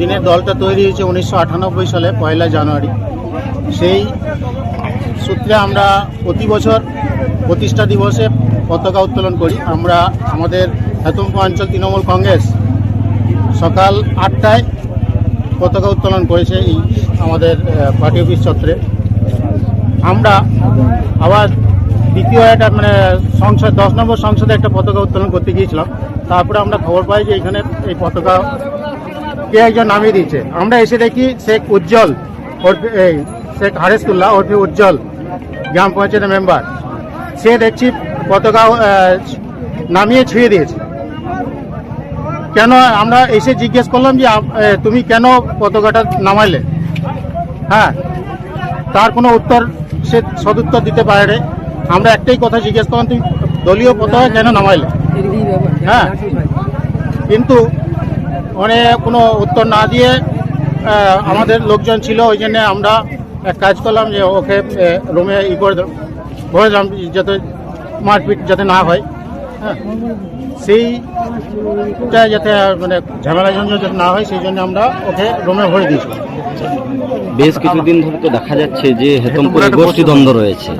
দিনের দলটা তৈরি হয়েছে 1998 সালে 1 জানুয়ারি। সেই সূত্রে আমরা প্রতি বছর প্রতিষ্ঠা দিবসে পতাকা উত্তোলন করি। আমরা আমাদের হেতমপুর অঞ্চল তৃণমূল কংগ্রেস সকাল 8টায় পতাকা উত্তোলন করেছে এই আমাদের পার্টি অফিস চত্বরে। আমরা আবার দ্বিতীয় একটা মানে সংসদ 10 নম্বর সংসদে একটা পতাকা উত্তোলন করতে গিয়েছিলাম। তারপরে আমরা খবর পাই যে এখানে এই পতাকা কে একজন নামিয়ে দিয়েছে। আমরা এসে দেখি শেখ উজ্জ্বল ওরফে শেখ হারেসুল্লাহ ওরফে উজ্জ্বল গ্রাম পঞ্চায়েতের মেম্বার, সে দেখছি পতাকা নামিয়ে ছুঁয়ে দিয়েছে। কেন আমরা এসে জিজ্ঞেস করলাম যে তুমি কেন পতাকাটা নামাইলে? হ্যাঁ, তার কোনো উত্তর সে সদুত্তর দিতে পারে। আমরা একটাই কথা জিজ্ঞেস করলাম, তুমি দলীয় পতাকা কেন নামাইলে? হ্যাঁ, কিন্তু মানে কোনো উত্তর না দিয়ে আমাদের লোকজন ছিল, ওই জন্যে আমরা এক কাজ করলাম যে ওকে রুমে করে ভরেলাম যাতে মারপিট যাতে না হয়। হ্যাঁ, সেইটা যাতে মানে ঝামেলা ঝঞ্ঝট যাতে না হয় সেই জন্য আমরা ওকে রুমে ভরে দিয়েছিলাম। বেশ কিছুদিন ধরে তো দেখা যাচ্ছে যে হেতমপুরে গোষ্ঠীদ্বন্দ্ব রয়েছে,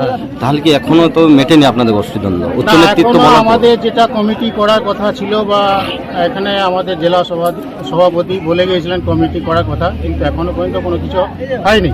তাহলে কি এখনো তো মেটেনি আপনাদের গোষ্ঠীদ্বন্দ্ব? উচ্চ নেতৃত্ব আমাদের যেটা কমিটি করার কথা ছিল বা এখানে আমাদের জেলা সভাপতি বলে গিয়েছিলেন কমিটি করার কথা, কিন্তু এখনো পর্যন্ত কোনো কিছু হয়নি।